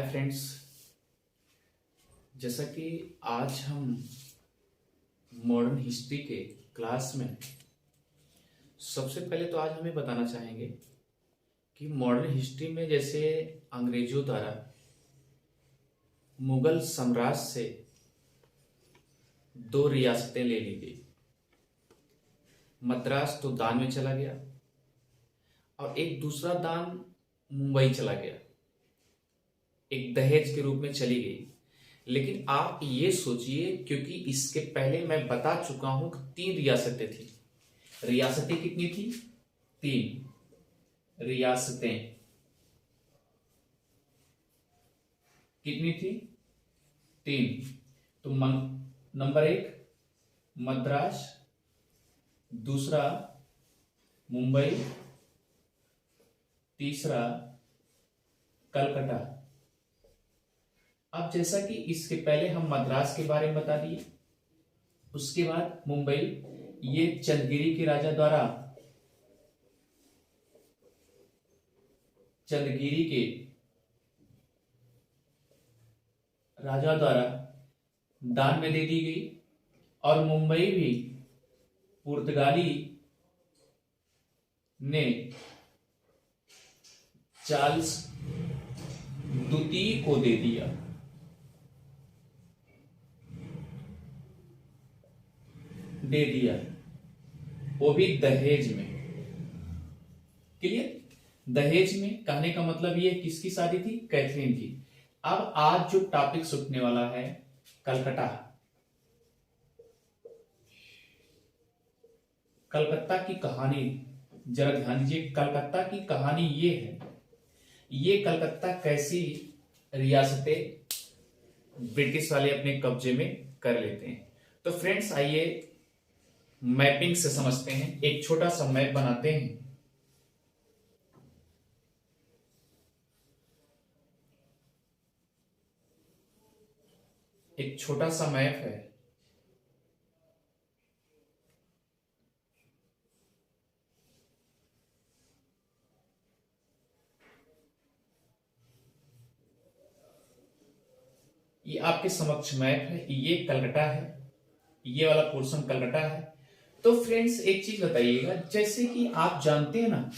Hi friends. जैसा कि आज हम मॉडर्न हिस्ट्री के क्लास में सबसे पहले तो आज हमें बताना चाहेंगे कि मॉडर्न हिस्ट्री में जैसे अंग्रेजों द्वारा मुगल साम्राज्य से दो रियासतें ले ली गई। मद्रास तो दान में चला गया और एक दूसरा दान मुंबई चला गया, एक दहेज के रूप में चली गई। लेकिन आप ये सोचिए, क्योंकि इसके पहले मैं बता चुका हूं कि 3 रियासतें थी। रियासतें कितनी थी? 3 रियासतें कितनी थी? 3। तो नंबर 1 मद्रास, दूसरा मुंबई, तीसरा कलकत्ता। अब जैसा कि इसके पहले हम मद्रास के बारे में बता दिए, उसके बाद मुंबई, ये चंद्रगिरी के राजा द्वारा दान में दे दी गई। और मुंबई भी पुर्तगाली ने चार्ल्स द्वितीय को दे दिया। वो भी दहेज में। क्लियर? दहेज में कहने का मतलब ये किसकी शादी थी? कैथरीन की। अब आज जो टॉपिक सुनने वाला है कलकत्ता। कलकत्ता की कहानी जरा ध्यान दीजिए। कलकत्ता की कहानी ये है, ये कलकत्ता कैसी रियासतें ब्रिटिश वाले अपने कब्जे में कर लेते हैं। तो फ्रेंड्स आइए मैपिंग से समझते हैं। एक छोटा सा मैप बनाते हैं। एक छोटा सा मैप है। ये आपके समक्ष मैप है। ये कलकत्ता है, ये वाला पोर्शन कलकत्ता है। तो फ्रेंड्स एक चीज बताइएगा, जैसे कि आप जानते हैं ना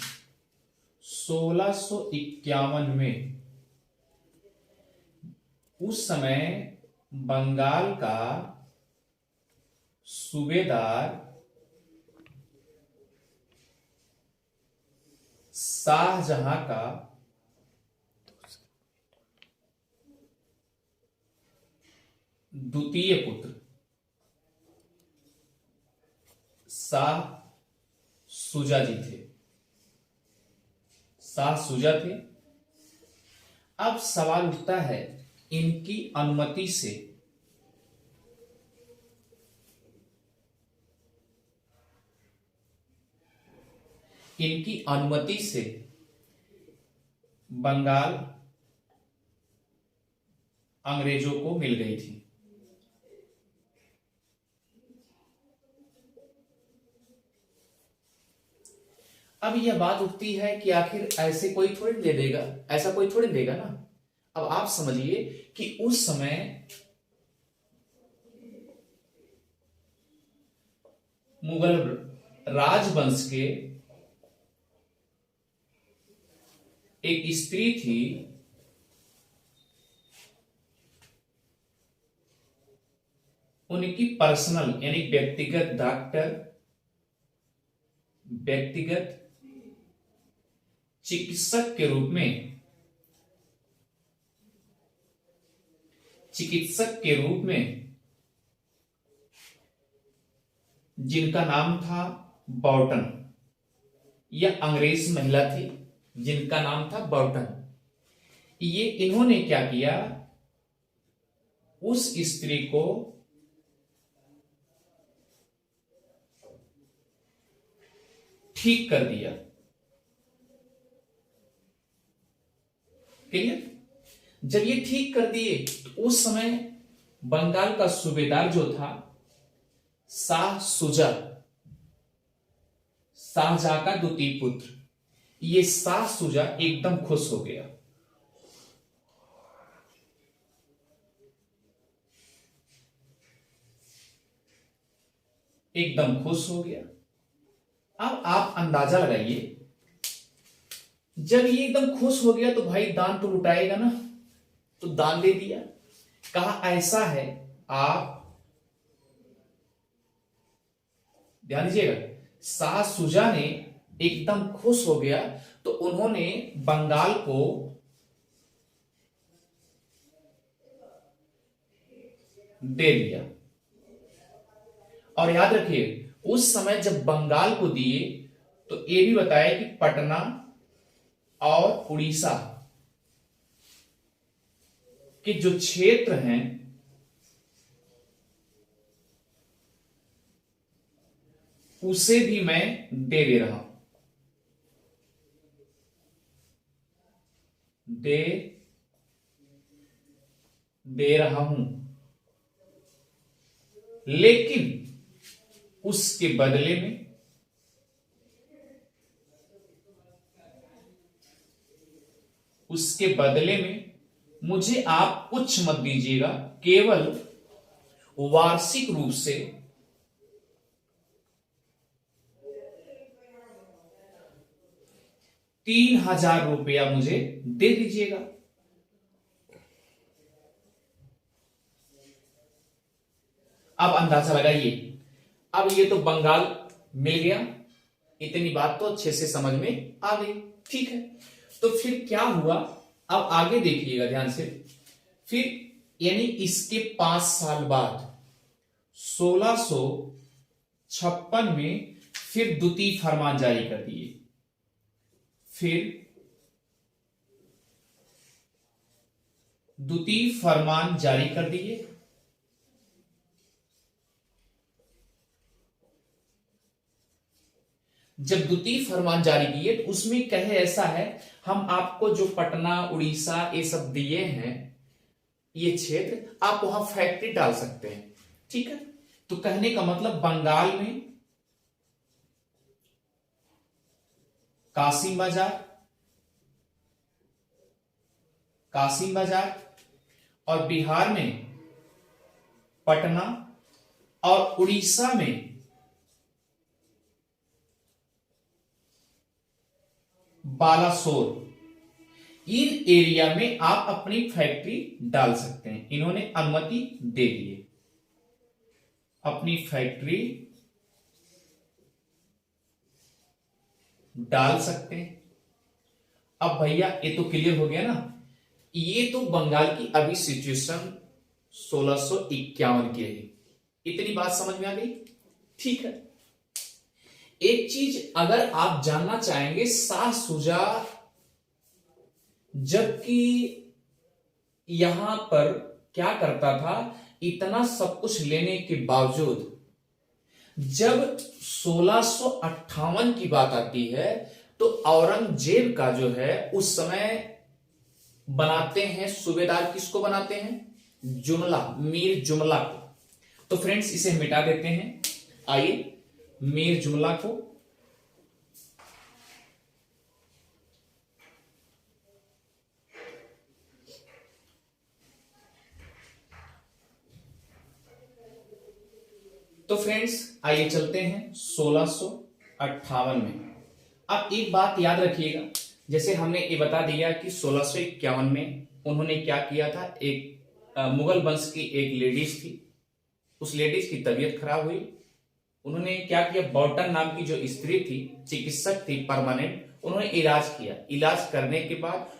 1651 में उस समय बंगाल का सूबेदार शाहजहां का द्वितीय पुत्र शाह सुजा जी थे। शाह सुजा थे। अब सवाल उठता है, इनकी अनुमति से बंगाल अंग्रेजों को मिल गई थी। अब यह बात उठती है कि आखिर ऐसे कोई थोड़ी दे देगा, ऐसा कोई थोड़ी देगा ना। अब आप समझिए कि उस समय मुगल राजवंश के एक स्त्री थी, उनकी पर्सनल यानी व्यक्तिगत चिकित्सक के रूप में जिनका नाम था बॉर्टन। यह अंग्रेज महिला थी जिनका नाम था बॉर्टन। ये इन्होंने क्या किया, उस स्त्री को ठीक कर दिया। क्लियर? जब ये ठीक कर दिए तो उस समय बंगाल का सूबेदार जो था शाह सुजा, शाहजहां का द्वितीय पुत्र, ये शाह सुजा एकदम खुश हो गया। एकदम खुश हो गया। अब आप अंदाजा लगाइए, जब ये एकदम खुश हो गया तो भाई दान तो लुटाएगा ना, तो दान दे दिया। कहा ऐसा है, आप ध्यान दीजिएगा, शाह सुजा ने एकदम खुश हो गया तो उन्होंने बंगाल को दे दिया। और याद रखिए, उस समय जब बंगाल को दिए तो ये भी बताया कि पटना और उड़ीसा के जो क्षेत्र हैं उसे भी मैं दे रहा हूं, दे रहा हूं, लेकिन उसके बदले में मुझे आप कुछ मत दीजिएगा, केवल वार्षिक रूप से 3,000 रुपया मुझे दे दीजिएगा। अब अंदाजा लगाइए, अब ये तो बंगाल मिल गया, इतनी बात तो अच्छे से समझ में आ गई, ठीक है। तो फिर क्या हुआ, अब आगे देखिएगा ध्यान से। फिर यानी इसके 5 साल बाद 1656 में फिर द्वितीय फरमान जारी कर दिए। फिर द्वितीय फरमान जारी कर दिए। जब द्वितीय फरमान जारी किए तो उसमें कहे ऐसा है, हम आपको जो पटना उड़ीसा ये सब दिए हैं, ये क्षेत्र आप वहां फैक्ट्री डाल सकते हैं, ठीक है। तो कहने का मतलब बंगाल में कासिम बाजार और बिहार में पटना और उड़ीसा में बालासोर, इन एरिया में आप अपनी फैक्ट्री डाल सकते हैं। इन्होंने अनुमति दे दी है, अपनी फैक्ट्री डाल सकते हैं। अब भैया ये तो क्लियर हो गया ना, ये तो बंगाल की अभी सिचुएशन 1651 की है, इतनी बात समझ में आ गई, ठीक है। एक चीज अगर आप जानना चाहेंगे, शाह सुजा जबकि यहां पर क्या करता था, इतना सब कुछ लेने के बावजूद जब 1658 की बात आती है तो औरंगजेब का जो है उस समय बनाते हैं सूबेदार, किसको बनाते हैं, जुमला, मीर जुमला को। तो फ्रेंड्स इसे मिटा देते हैं, आइए मीर जुमला को तो फ्रेंड्स आइए चलते हैं 1658 में। अब एक बात याद रखिएगा, जैसे हमने ये बता दिया कि 1651 में उन्होंने क्या किया था, एक मुगल वंश की एक लेडीज थी, उस लेडीज की तबीयत खराब हुई, उन्होंने क्या किया, बॉटन नाम की जो स्त्री थी, चिकित्सक थी परमानेंट, उन्होंने इलाज किया। इलाज करने के बाद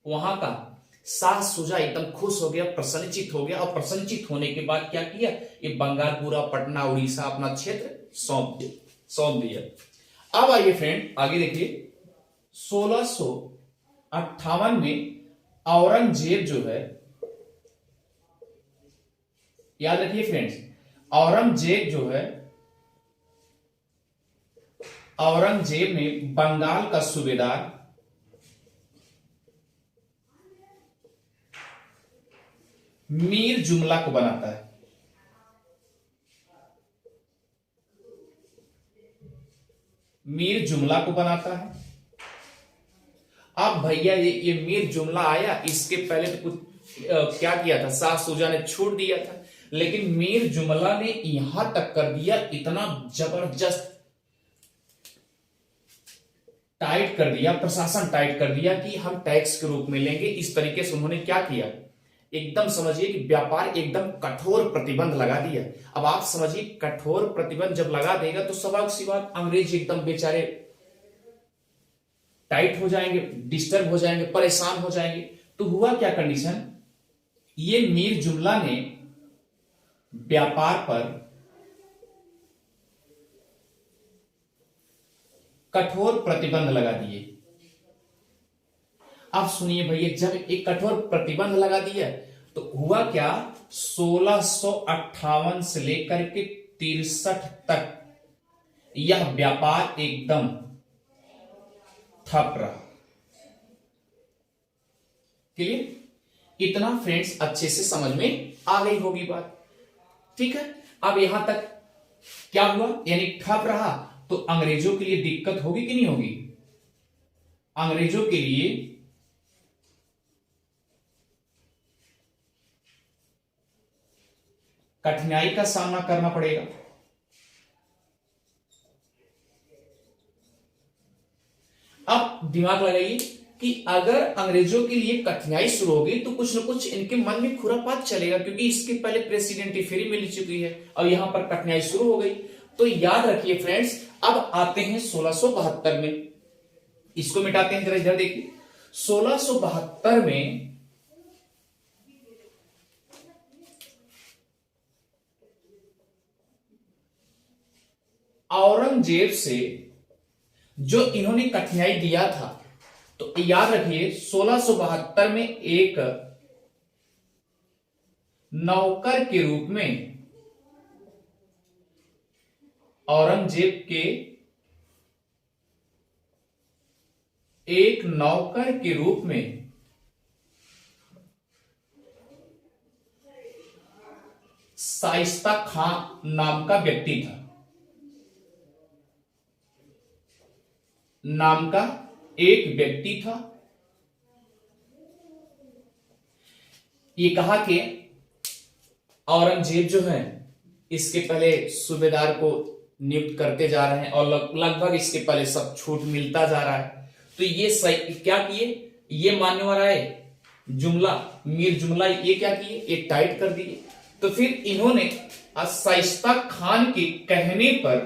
वहां का शाह सुजा एकदम खुश हो गया, प्रसन्नचित हो गया, और प्रसन्नचित होने के बाद क्या किया, ये बंगाल पूरा पटना उड़ीसा अपना क्षेत्र सौंप दिया। अब आइए फ्रेंड आगे देखिए, 1658 में औरंगजेब जो है, याद रखिए फ्रेंड्स, औरंगजेब ने बंगाल का सूबेदार मीर जुमला को बनाता है। मीर जुमला को बनाता है। अब भैया ये मीर जुमला आया, इसके पहले तो कुछ क्या किया था, शाह सुजा ने छूट दिया था। लेकिन मीर जुमला ने यहां तक कर दिया, इतना जबरदस्त टाइट कर दिया, प्रशासन टाइट कर दिया कि हम टैक्स के रूप में लेंगे। इस तरीके से उन्होंने क्या किया, एकदम समझिए कि व्यापार एकदम कठोर प्रतिबंध लगा दिया। अब आप समझिए कठोर प्रतिबंध जब लगा देगा तो स्वाभाविक सी बात, अंग्रेज एकदम बेचारे टाइट हो जाएंगे, डिस्टर्ब हो जाएंगे, परेशान हो जाएंगे। तो हुआ क्या कंडीशन, ये मीर जुमला ने व्यापार पर कठोर प्रतिबंध लगा दिए। अब सुनिए भैया, जब एक कठोर प्रतिबंध लगा दिया तो हुआ क्या, 1658 से लेकर के 63 तक यह व्यापार एकदम ठप रहा। क्लियर? इतना फ्रेंड्स अच्छे से समझ में आ गई होगी बात, ठीक है। अब यहां तक क्या हुआ, यानी ठप रहा, तो अंग्रेजों के लिए दिक्कत होगी कि नहीं होगी, अंग्रेजों के लिए कठिनाई का सामना करना पड़ेगा। अब दिमाग लगाइए कि अगर अंग्रेजों के लिए कठिनाई शुरू होगी तो कुछ न कुछ इनके मन में खुरापात चलेगा, क्योंकि इसके पहले प्रेसिडेंट फ्री मिल चुकी है और यहां पर कठिनाई शुरू हो गई। तो याद रखिए फ्रेंड्स, अब आते हैं 1672 में, इसको मिटाते हैं, जरा इधर देखिए। 1672 में औरंगजेब से जो इन्होंने कठिनाई दिया था, तो याद रखिए 1672 में एक नौकर के रूप में औरंगजेब के एक नौकर के रूप में शाइस्ता खां नाम का व्यक्ति था, नाम का एक व्यक्ति था। ये कहा कि औरंगजेब जो है इसके पहले सूबेदार को नियुक्त करते जा रहे हैं और लगभग इसके पहले सब छूट मिलता जा रहा है। तो ये सही क्या किए, ये मानने वाला है जुमला, मीर जुमला, ये क्या किए, एक टाइट कर दिए। तो फिर इन्होंने शाइस्ता खान के कहने पर,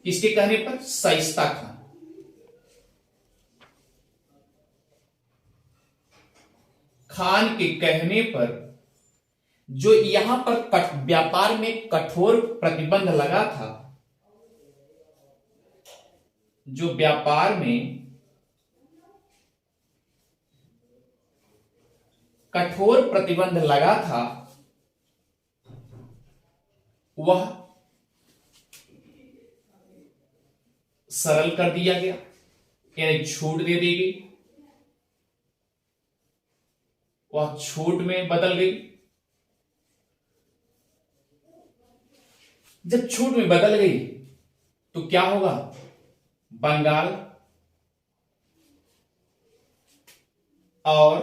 किसके कहने पर, शाइस्ता खान, खान के कहने पर जो यहां पर व्यापार में कठोर प्रतिबंध लगा था, जो व्यापार में कठोर प्रतिबंध लगा था, वह सरल कर दिया गया, यानी छूट दे दी गई, वह छूट में बदल गई। जब छूट में बदल गई तो क्या होगा, बंगाल और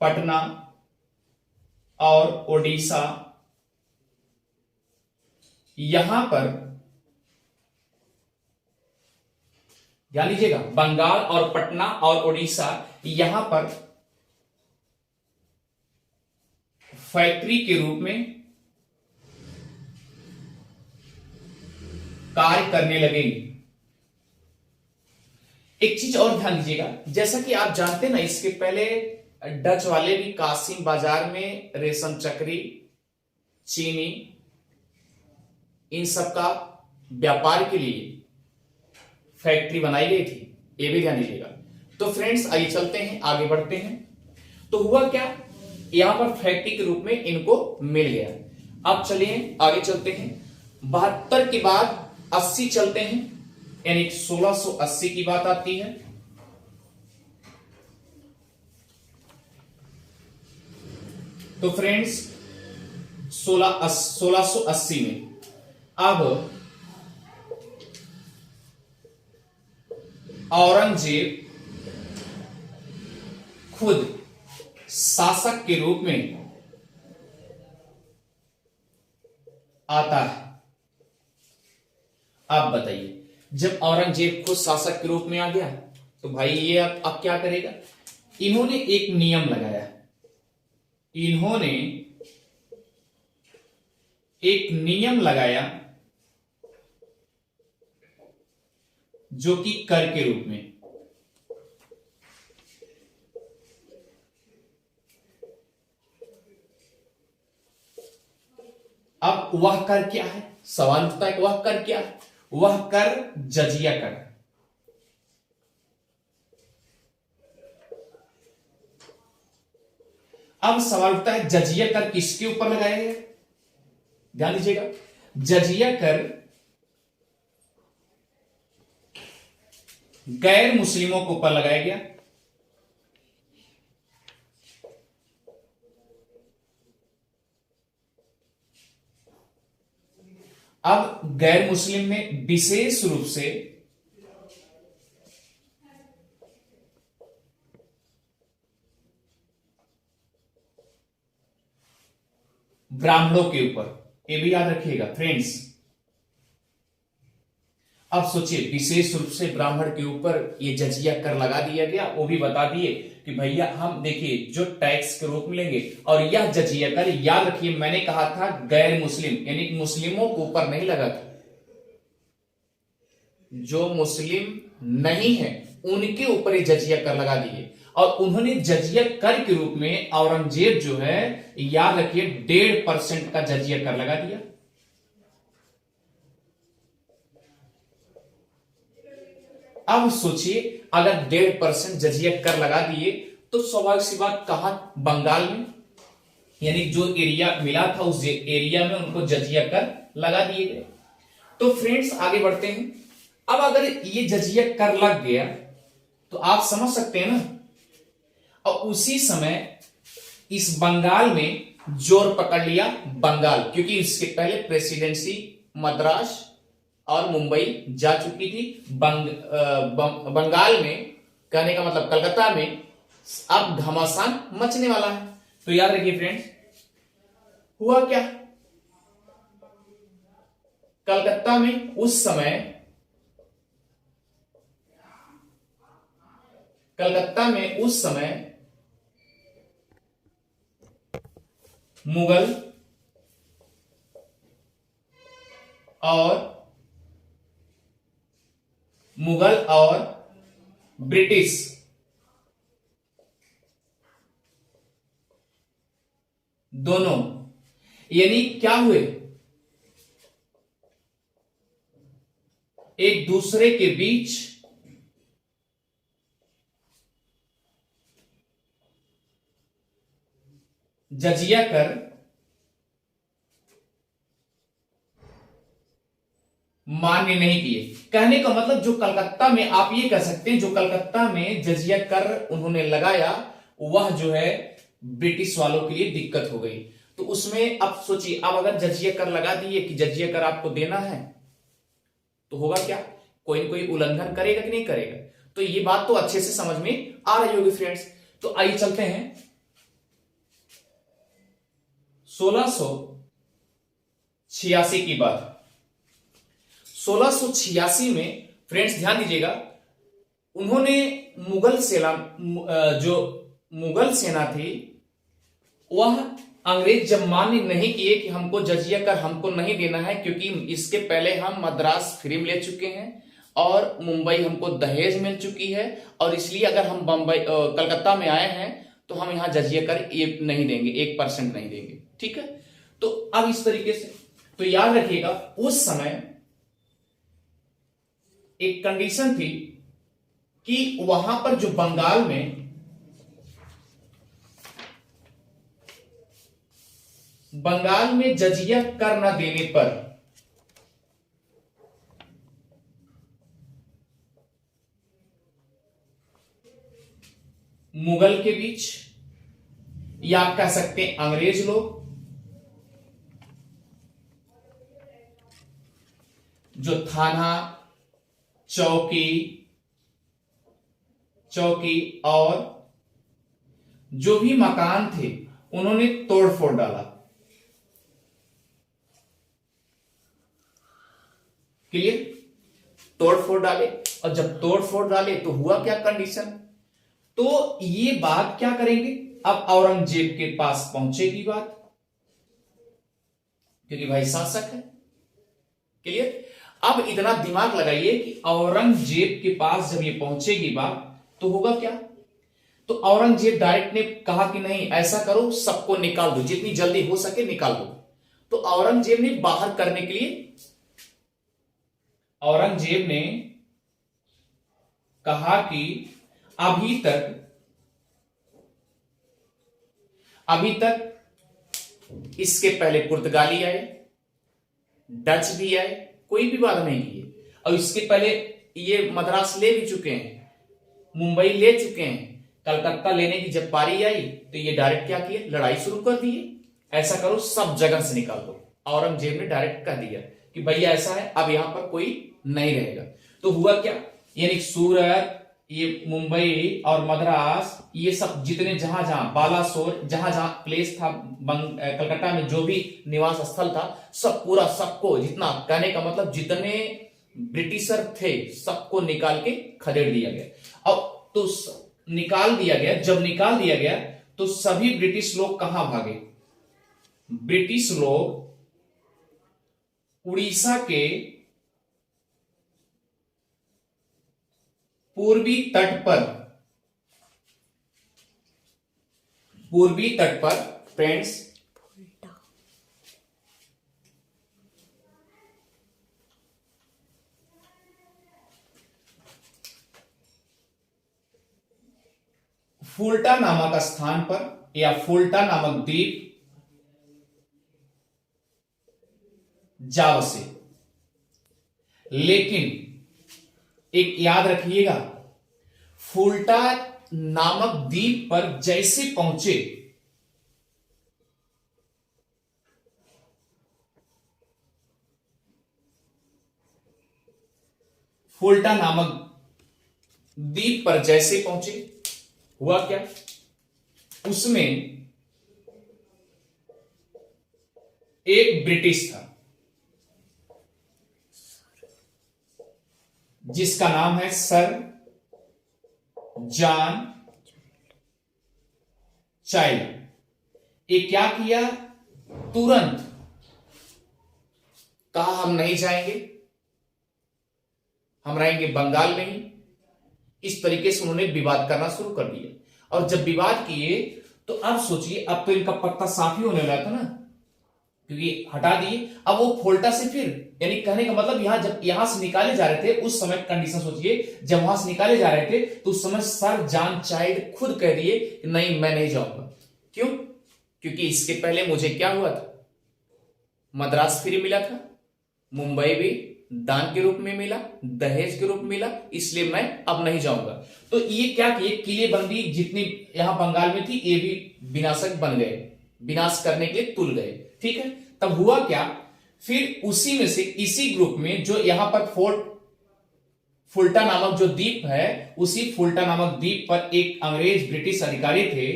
पटना और ओडिशा, यहां पर ध्यान लीजिएगा, बंगाल और पटना और ओडिशा यहां पर फैक्ट्री के रूप में कार्य करने लगेगी। एक चीज और ध्यान दीजिएगा, जैसा कि आप जानते हैं ना, इसके पहले डच वाले भी कासिम बाजार में रेशम चक्री, चीनी, इन सब का व्यापार के लिए फैक्ट्री बनाई गई थी, ये भी ध्यान दीजिएगा। तो फ्रेंड्स आइए चलते हैं, आगे बढ़ते हैं। तो हुआ क्या, यहां पर फैक्ट्री के रूप में इनको मिल गया। अब चलिए आगे चलते हैं, 72 के बाद 80 चलते हैं, यानी 1680 की बात आती है। तो फ्रेंड्स 1680 में अब औरंगजेब खुद शासक के रूप में आता है। आप बताइए, जब औरंगजेब खुद शासक के रूप में आ गया तो भाई ये अब क्या करेगा। इन्होंने एक नियम लगाया, इन्होंने एक नियम लगाया जो कि कर के रूप में। अब वह कर क्या है, सवाल उठता है कि वह कर क्या है। वह कर जजिया कर। अब सवाल उठता है जजिया कर किसके ऊपर लगाया गया। ध्यान दीजिएगा, जजिया कर गैर मुस्लिमों के ऊपर लगाया गया। अब गैर मुस्लिम में विशेष रूप से ब्राह्मणों के ऊपर, ये भी याद रखिएगा फ्रेंड्स। अब सोचिए, विशेष रूप से ब्राह्मण के ऊपर ये जजिया कर लगा दिया गया। वो भी बता दिए कि भैया हम देखिए जो टैक्स के रूप में लेंगे, और यह जजिया कर याद रखिए मैंने कहा था गैर मुस्लिम यानी मुस्लिमों के ऊपर नहीं लगा था, जो मुस्लिम नहीं है उनके ऊपर ये जजिया कर लगा दिए। और उन्होंने जजिया कर के रूप में औरंगजेब जो है याद रखिए 1.5% का जजिया कर लगा दिया। अब सोचिए, अगर 1.5% जजिया कर लगा दिए तो स्वाभाविक सी बात कहां, बंगाल में, यानी जो एरिया मिला था उस एरिया में उनको जजिया कर लगा दिए गए। तो फ्रेंड्स आगे बढ़ते हैं। अब अगर ये जजिया कर लग गया तो आप समझ सकते हैं ना, और उसी समय इस बंगाल में जोर पकड़ लिया बंगाल, क्योंकि इसके पहले प्रेसिडेंसी मद्रास और मुंबई जा चुकी थी। बंगाल में, कहने का मतलब कलकत्ता में अब घमासान मचने वाला है। तो याद रखिए फ्रेंड्स, हुआ क्या, कलकत्ता में उस समय, कलकत्ता में उस समय मुगल और ब्रिटिश दोनों, यानी क्या हुए, एक दूसरे के बीच जजिया कर मान्य नहीं किए। कहने का मतलब जो कलकत्ता में, आप ये कह सकते हैं जो कलकत्ता में जजिया कर उन्होंने लगाया वह जो है ब्रिटिश वालों के लिए दिक्कत हो गई। तो उसमें अब सोचिए, अब अगर जजिया कर लगा दिए कि जजिया कर आपको देना है तो होगा क्या, कोई न कोई उल्लंघन करेगा कि नहीं करेगा। तो ये बात तो अच्छे से समझ में आ रही होगी फ्रेंड्स। तो आइए चलते हैं 1686 की बात। 1686 में फ्रेंड्स ध्यान दीजिएगा, उन्होंने मुगल सेना, जो मुगल सेना थी वह अंग्रेज जब मान्य नहीं किए कि हमको जजिया कर हमको नहीं देना है, क्योंकि इसके पहले हम मद्रास फ्री में ले चुके हैं और मुंबई हमको दहेज मिल चुकी है, और इसलिए अगर हम बंबई कलकत्ता में आए हैं तो हम यहां जजिया कर ये नहीं देंगे, 1% नहीं देंगे। ठीक है, तो अब इस तरीके से, तो याद रखिएगा उस समय एक कंडीशन थी कि वहां पर जो बंगाल में जजिया कर न देने पर मुगल के बीच, या आप कह सकते हैं अंग्रेज लोग, जो थाना, चौकी और जो भी मकान थे उन्होंने तोड़फोड़ डाला। क्लियर? तोड़फोड़ डाले, और जब तोड़फोड़ डाले तो हुआ क्या कंडीशन, तो ये बात क्या करेंगे, अब औरंगजेब के पास पहुंचेगी बात, क्योंकि भाई शासक है। क्लियर? अब इतना दिमाग लगाइए कि औरंगजेब के पास जब ये पहुंचेगी बात तो होगा क्या, तो औरंगजेब डायरेक्ट ने कहा कि नहीं ऐसा करो, सबको निकाल दो, जितनी जल्दी हो सके निकाल दो। तो औरंगजेब ने बाहर करने के लिए, औरंगजेब ने कहा कि अभी तक इसके पहले पुर्तगाली आए, डच भी आए, कोई भी बात नहीं की है, और इसके पहले ये मद्रास ले भी चुके हैं, मुंबई ले चुके हैं, कलकत्ता लेने की जब पारी आई तो ये डायरेक्ट क्या किए, लड़ाई शुरू कर दिए, ऐसा करो सब जगह से निकाल दो। औरंगजेब ने डायरेक्ट कह दिया कि भैया ऐसा है, अब यहां पर कोई नहीं रहेगा। तो हुआ क्या, यानी सूरत, ये मुंबई और मद्रास, ये सब जितने जहां जहां बालासोर, जहां जहां प्लेस था कलकत्ता में, जो भी निवास स्थल था, सब पूरा सबको, जितना कहने का मतलब जितने ब्रिटिशर थे सबको निकाल के खदेड़ दिया गया। अब तो निकाल दिया गया, जब निकाल दिया गया तो सभी ब्रिटिश लोग कहां भागे, ब्रिटिश लोग उड़ीसा के पूर्वी तट पर फ्रेंड्स फुल्टा नामक स्थान पर, या फुल्टा नामक द्वीप जा बसे। लेकिन एक याद रखिएगा, फुल्टा नामक द्वीप पर जैसे पहुंचे, फुल्टा नामक द्वीप पर जैसे पहुंचे, हुआ क्या, उसमें एक ब्रिटिश था जिसका नाम है सर जॉन चाइल्ड। ये क्या किया, तुरंत कहा हम नहीं जाएंगे, हम रहेंगे बंगाल में ही। इस तरीके से उन्होंने विवाद करना शुरू कर दिया, और जब विवाद किए तो अब सोचिए, अब तो इनका पत्ता साफ ही होने लगा था ना, क्योंकि हटा दिए। अब वो फोल्टा से फिर, यानी कहने का मतलब यहां जब यहां से निकाले जा रहे थे उस समय कंडीशन सोचिए, जब वहां से निकाले जा रहे थे तो उस समय सर जॉन चाइल्ड खुद कह दिए कि नहीं मैं नहीं जाऊंगा। क्यों, क्योंकि इसके पहले मुझे क्या हुआ था, मद्रास फ्री मिला था, मुंबई भी दान के रूप में मिला, दहेज के रूप में मिला, इसलिए मैं अब नहीं जाऊंगा। तो ये क्या किए, किलेबंदी जितनी यहां बंगाल में थी ये भी विनाशक बन गए, विनाश करने के लिए तुल गए। ठीक है, तब हुआ क्या, फिर उसी में से, इसी ग्रुप में जो यहां पर फुल्टा नामक जो द्वीप है, उसी फुल्टा नामक द्वीप पर एक अंग्रेज ब्रिटिश अधिकारी थे,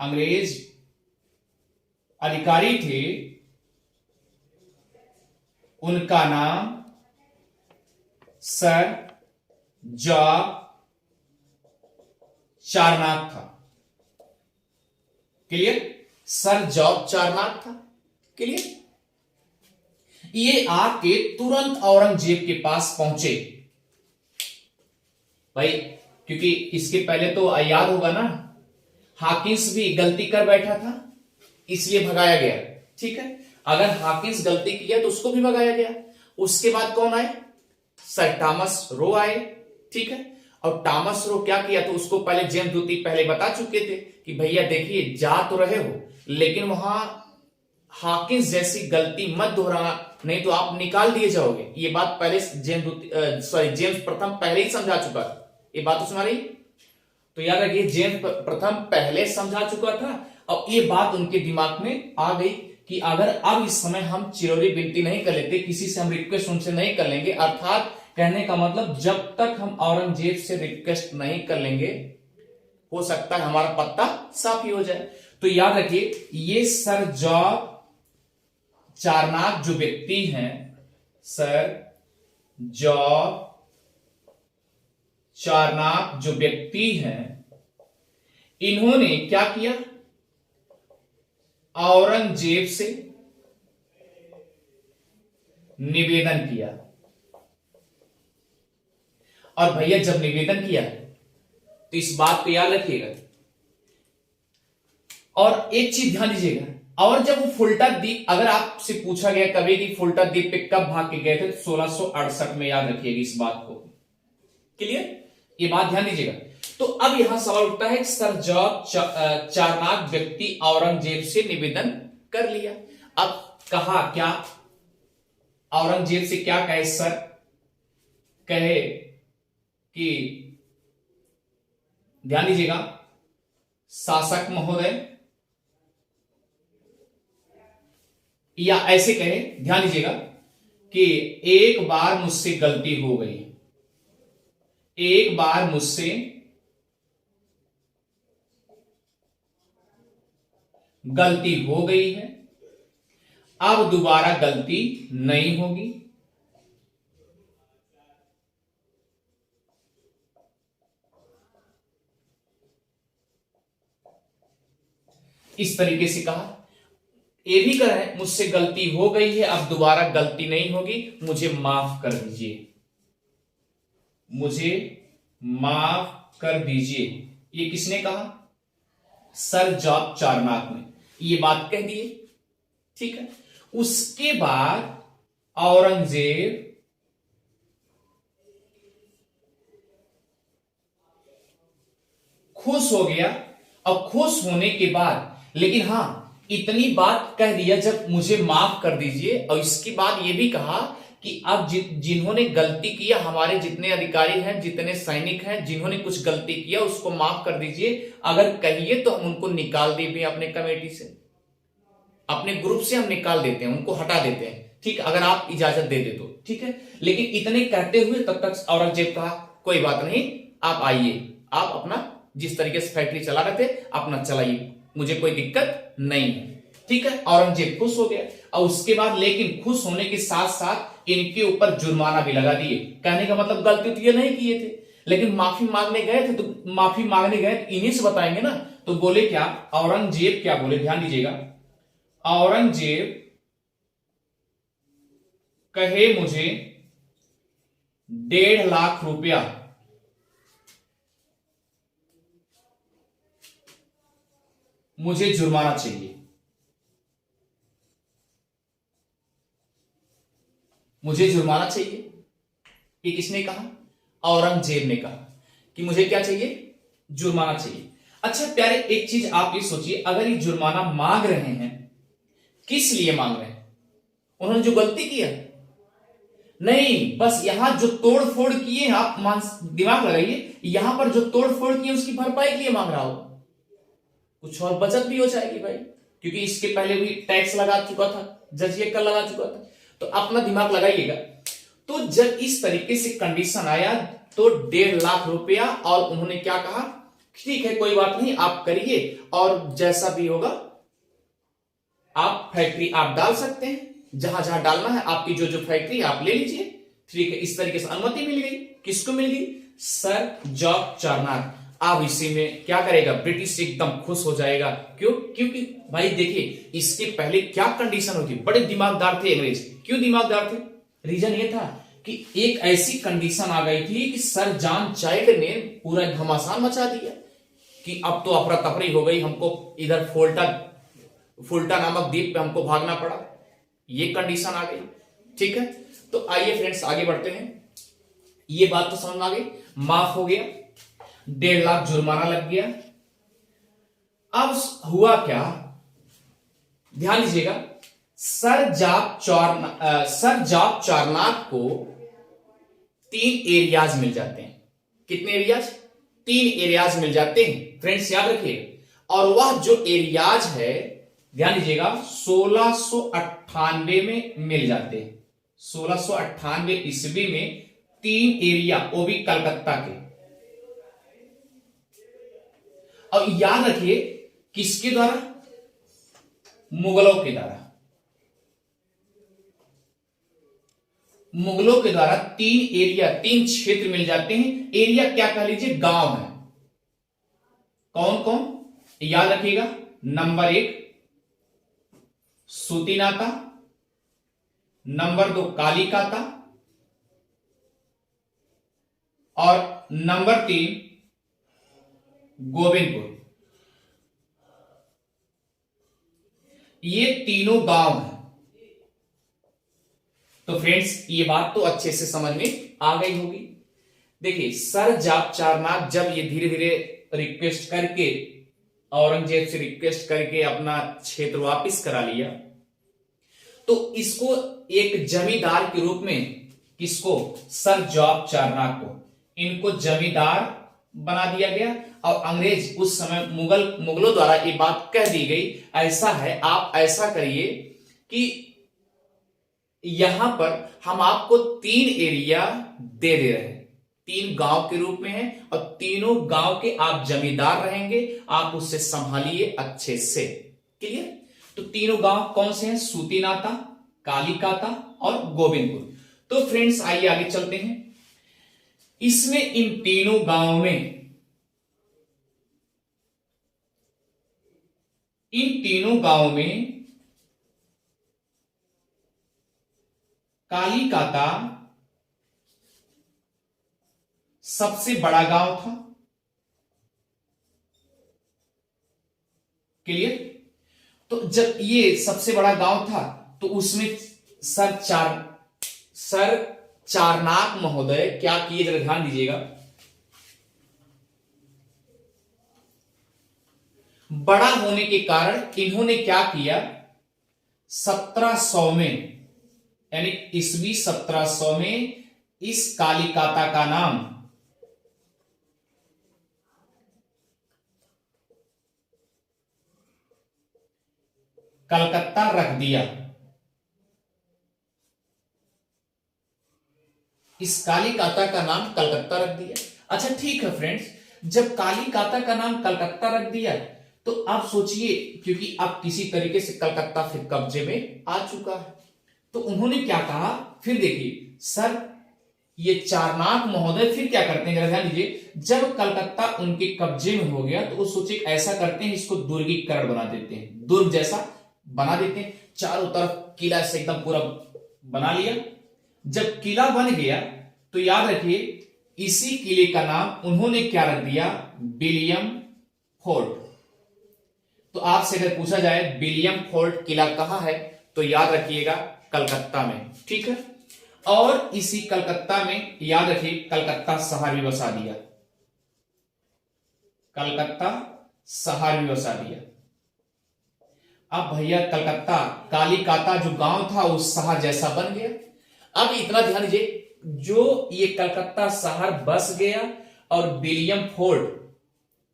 अंग्रेज अधिकारी थे, उनका नाम सर जॉब चारनाक था। क्लियर, सर जॉब चारनाक था। क्लियर, ये आके तुरंत औरंगजेब के पास पहुंचे भाई, क्योंकि इसके पहले तो याद होगा ना, हाकिंस भी गलती कर बैठा था इसलिए भगाया गया। ठीक है, अगर हाकिंस गलती किया तो उसको भी भगाया गया। उसके बाद कौन आए, सर थॉमस रो आए। ठीक है, और थॉमस रो क्या किया, तो उसको पहले जेम्स दूती पहले बता चुके थे कि भैया देखिए जा तो रहे हो, लेकिन वहां हाकिंस जैसी गलती मत दोहराना, नहीं तो आप निकाल दिए जाओगे। ये बात पहले जेम्स प्रथम पहले ही समझा चुका था। ये बात तो सुना रही, तो याद रखिए जेम्स प्रथम पहले समझा चुका था, और ये बात उनके दिमाग में आ गई कि अगर अब इस समय हम चिरौरी विनती नहीं कर लेते, किसी से हम रिक्वेस्ट उनसे नहीं कर लेंगे, अर्थात कहने का मतलब जब तक हम औरंगजेब से रिक्वेस्ट नहीं कर लेंगे हो सकता है हमारा पत्ता साफ ही हो जाए। तो याद रखिए, ये सर जॉर्ज चारनाक जो व्यक्ति हैं, सर जॉर्ज चारनाक जो व्यक्ति हैं, इन्होंने क्या किया, औरंगजेब से निवेदन किया। और भैया जब निवेदन किया तो इस बात को याद रखिएगा, और एक चीज ध्यान दीजिएगा, और जब वो फुल्टा द्वीप, अगर आपसे पूछा गया कभी कि फुल्टा द्वीप पे कब भाग के गए थे, तो 1668 में, याद रखिएगा इस बात को। क्लियर, ये बात ध्यान दीजिएगा। तो अब यहां सवाल उठता है, सर जॉर्ज चारनाक व्यक्ति औरंगजेब से निवेदन कर लिया। अब कहा क्या, औरंगजेब से क्या कहे सर, कहे कि ध्यान दीजिएगा, शासक महोदय, या ऐसे कहे, ध्यान दीजिएगा, कि एक बार मुझसे गलती हो गई, एक बार मुझसे गलती हो गई है, अब दोबारा गलती नहीं होगी। इस तरीके से कहा। ये भी करें, मुझसे गलती हो गई है, अब दोबारा गलती नहीं होगी, मुझे माफ कर दीजिए, मुझे माफ कर दीजिए। ये किसने कहा, सर जॉर्ज चारनाक ने ये बात कह दी। ठीक है, उसके बाद औरंगजेब खुश हो गया। अब खुश होने के बाद, लेकिन हां इतनी बात कह दिया, जब मुझे माफ कर दीजिए, और इसके बाद यह भी कहा कि अब जिन्होंने गलती किया, हमारे जितने अधिकारी हैं, जितने सैनिक हैं, जिन्होंने कुछ गलती किया, उसको माफ कर दीजिए। अगर कहिए तो हम उनको निकाल देंगे अपने कमेटी से, अपने ग्रुप से हम निकाल देते हैं, उनको हटा देते हैं। ठीक, अगर आप इजाजत दे दे तो ठीक है। लेकिन इतने कहते हुए तब तक औरंगजेब कहा, कोई बात नहीं, आप आइए, आप अपना जिस तरीके से फैक्ट्री चला रहे थे अपना चलाइए, मुझे कोई दिक्कत नहीं है। ठीक है, औरंगजेब खुश हो गया। और उसके बाद, लेकिन खुश होने के साथ साथ इनके ऊपर जुर्माना भी लगा दिए। कहने का मतलब गलती तो ये नहीं किए थे, लेकिन माफी मांगने गए थे, तो माफी मांगने गए इन्हीं से बताएंगे ना। तो बोले क्या, औरंगजेब क्या बोले, ध्यान दीजिएगा, औरंगजेब कहे मुझे 1.5 लाख रुपया मुझे जुर्माना चाहिए, मुझे जुर्माना चाहिए। ये किसने कहा, औरंगजेब ने कहा कि मुझे क्या चाहिए, जुर्माना चाहिए। अच्छा प्यारे, एक चीज आप ये सोचिए, अगर ये जुर्माना मांग रहे हैं, किस लिए मांग रहे हैं, उन्होंने जो गलती किया नहीं, बस यहां जो तोड़ फोड़ किए, आप दिमाग लगाइए, यहां पर जो तोड़ फोड़ किए उसकी भरपाई के लिए मांग रहा हो, कुछ और बचत भी हो जाएगी भाई, क्योंकि इसके पहले भी टैक्स लगा चुका था, जजिए कर लगा चुका था। तो अपना दिमाग लगाइएगा। तो जब इस तरीके से कंडीशन आया, तो 1.5 लाख रुपया, और उन्होंने क्या कहा, ठीक है कोई बात नहीं, आप करिए, और जैसा भी होगा आप फैक्ट्री आप डाल सकते हैं, जहां जहां डालना है, आपकी जो जो फैक्ट्री आप ले लीजिए। ठीक है, इस तरीके से अनुमति मिल गई। किसको मिल गई, सर जॉर्ज चारनाक। अब इसी में क्या करेगा, ब्रिटिश एकदम खुश हो जाएगा। क्यों, क्योंकि भाई देखिए, इसके पहले क्या कंडीशन होती, बड़े दिमागदार थे अंग्रेज। क्यों दिमागदार थे, रीजन ये था कि एक ऐसी कंडीशन आ गई थी कि सर जॉन चाइल्ड ने पूरा घमासान मचा दिया कि अब तो अफरा तफरी हो गई, हमको इधर फुल्टा नामक द्वीप पे हमको भागना पड़ा, ये कंडीशन आ गई। ठीक है, तो आइए फ्रेंड्स आगे बढ़ते हैं। ये बात तो समझ में आ गई, माफ हो गया, 1.5 लाख जुर्माना लग गया। अब हुआ क्या, ध्यान दीजिएगा, सर जॉर्ज चारनाक को 3 एरियाज मिल जाते हैं। कितने एरियाज, 3 एरियाज मिल जाते हैं फ्रेंड्स, याद रखिए। और वह जो एरियाज है, ध्यान दीजिएगा, 1698 में मिल जाते हैं। 1698 ईस्वी में 3 एरिया, वो भी कलकत्ता के। और याद रखिए किसके द्वारा? मुगलों के द्वारा। मुगलों के द्वारा 3 क्षेत्र मिल जाते हैं। एरिया क्या कह लीजिए, गांव है। कौन कौन याद रखिएगा? नंबर 1 सूतीनाका, नंबर 2 कालीकाता और नंबर 3 गोविंदपुर। ये तीनों गांव हैं। तो फ्रेंड्स ये बात तो अच्छे से समझ में आ गई होगी। देखिए सर जाप चारनाथ जब ये धीरे धीरे रिक्वेस्ट करके, औरंगजेब से रिक्वेस्ट करके अपना क्षेत्र वापस करा लिया, तो इसको एक जमींदार के रूप में, किसको? सर जॉब चारनाथ को, इनको जमींदार बना दिया गया। और अंग्रेज उस समय मुगलों द्वारा ये बात कह दी गई, ऐसा है आप ऐसा करिए कि यहां पर हम आपको 3 एरिया दे रहे हैं, 3 गांव के रूप में है, और तीनों गांव के आप जमींदार रहेंगे, आप उससे संभालिए अच्छे से। क्लियर? तो तीनों गांव कौन से हैं? सूतीनाका, कालीकाता और गोविंदपुर। तो फ्रेंड्स आइए आगे चलते हैं। इसमें इन तीनों गांवों में, कालीकाता सबसे बड़ा गांव था। क्लियर? तो जब ये सबसे बड़ा गांव था तो उसमें सर चारनाक महोदय क्या किए, जरा ध्यान दीजिएगा। बड़ा होने के कारण इन्होंने क्या किया, 1700 में, यानी ईस्वी 1700 में इस कालीकाता का नाम कलकत्ता रख दिया। इस कालीकाता का नाम कलकत्ता रख दिया। अच्छा ठीक है फ्रेंड्स, जब कालीकाता का नाम कलकत्ता रख दिया तो आप सोचिए, क्योंकि अब किसी तरीके से कलकत्ता फिर कब्जे में आ चुका है, तो उन्होंने क्या कहा, फिर देखिए सर ये चारनाक महोदय फिर क्या करते हैं, जरा ध्यान दीजिए। जब कलकत्ता उनके कब्जे में हो गया तो वो सोचे ऐसा करते हैं, इसको दुर्गीकरण बना देते हैं, दुर्ग जैसा बना देते हैं, चारों तरफ किला से एकदम पूरा बना लिया। जब किला बन गया तो याद रखिए इसी किले का नाम उन्होंने क्या रख दिया, विलियम फोर्ट। तो आपसे अगर पूछा जाए विलियम फोर्ट किला कहां है, तो याद रखिएगा कलकत्ता में। ठीक है? और इसी कलकत्ता में याद रखिए कलकत्ता शहर भी बसा दिया, कलकत्ता शहर भी बसा दिया। अब भैया कलकत्ता, कालीकाता जो गांव था उस शहर जैसा बन गया। अब इतना ध्यान दीजिए, जो ये कलकत्ता शहर बस गया और विलियम फोर्ट,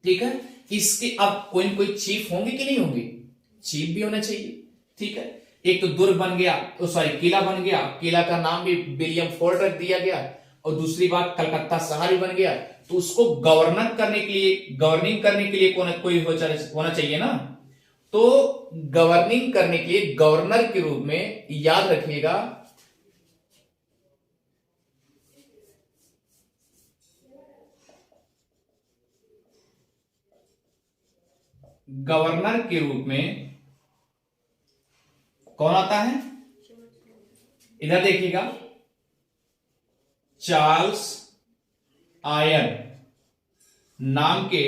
ठीक है, इसके अब कोई न कोई चीफ होंगे कि नहीं होंगे? चीफ भी होना चाहिए। ठीक है, एक तो दुर्ग बन गया, सॉरी किला बन गया, किला का नाम भी विलियम फोर्ट रख दिया गया, और दूसरी बात कलकत्ता शहर भी बन गया, तो उसको गवर्निंग करने के लिए कोई होना चाहिए ना। तो गवर्निंग करने के लिए गवर्नर के रूप में याद रखिएगा गवर्नर के रूप में कौन आता है, इधर देखिएगा, चार्ल्स आयन नाम के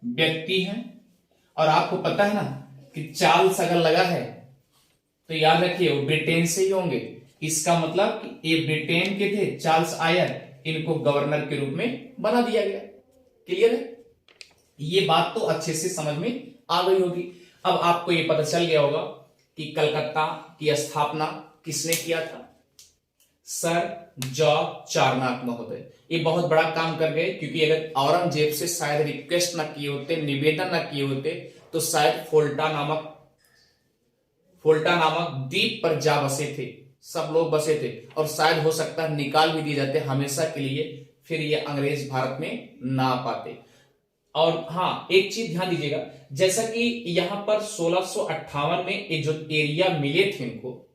व्यक्ति हैं। और आपको पता है ना कि चार्ल्स अगर लगा है तो याद रखिए वो ब्रिटेन से ही होंगे। इसका मतलब कि ये ब्रिटेन के थे चार्ल्स आयन, इनको गवर्नर के रूप में बना दिया गया। क्लियर है? ये बात तो अच्छे से समझ में आ गई होगी। अब आपको ये पता चल गया होगा कि कलकत्ता की स्थापना किसने किया था, सर जॉर्ज चारनाक महोदय। ये बहुत बड़ा काम कर गए, क्योंकि अगर औरंगजेब से शायद रिक्वेस्ट ना किए होते, निवेदन ना किए होते, तो शायद फोल्टा नामक द्वीप पर जा बसे थे, सब लोग बसे थे, और शायद हो सकता है निकाल भी दिए जाते हमेशा के लिए, फिर ये अंग्रेज भारत में ना आ पाते। और हाँ, एक चीज ध्यान दीजिएगा, जैसा कि यहां पर 1658 में ये जो एरिया मिले थे इनको,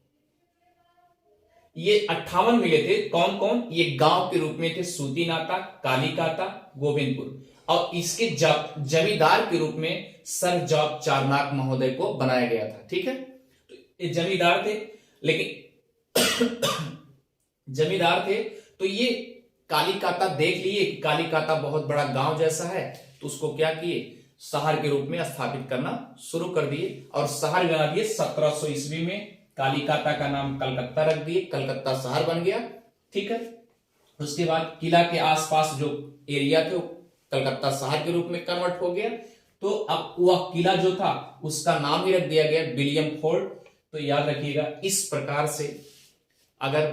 ये 58 मिले थे। कौन कौन? ये गांव के रूप में थे सूती नाता, कालीकाता, गोविंदपुर, और इसके जमींदार के रूप में सर जॉर्ज चारनाक महोदय को बनाया गया था। ठीक है, तो ये जमींदार थे, लेकिन जमींदार थे तो ये कालीकाता देख लिए कि कालीकाता बहुत बड़ा गांव जैसा है, तो उसको क्या किए, शहर के रूप में स्थापित करना शुरू कर दिए और शहर बना दिए 1700 ईस्वी में। कालीकाता का नाम कलकत्ता रख दिए, कलकत्ता शहर बन गया। ठीक है, उसके बाद किला के आसपास जो एरिया थे वो कलकत्ता शहर के रूप में कन्वर्ट हो गया। तो अब वह किला जो था उसका नाम ही रख दिया गया विलियम फोर्ट। तो याद रखिएगा, इस प्रकार से अगर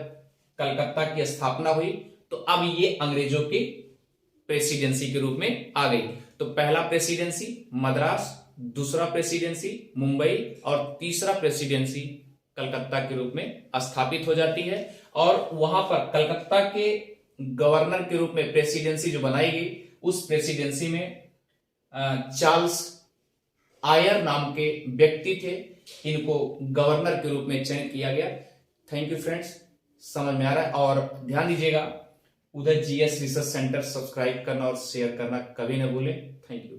कलकत्ता की स्थापना हुई तो अब ये अंग्रेजों की प्रेसिडेंसी के रूप में आ गई। तो पहला प्रेसिडेंसी मद्रास, दूसरा प्रेसिडेंसी मुंबई और तीसरा प्रेसिडेंसी कलकत्ता के रूप में स्थापित हो जाती है। और वहां पर कलकत्ता के गवर्नर के रूप में प्रेसिडेंसी जो बनाई गई, उस प्रेसिडेंसी में चार्ल्स आयर नाम के व्यक्ति थे, इनको गवर्नर के रूप में चयन किया गया। थैंक यू फ्रेंड्स, समझ में आ रहा है। और ध्यान दीजिएगा, उदय जीएस रिसर्च सेंटर सब्सक्राइब करना और शेयर करना कभी न भूलें। Thank you.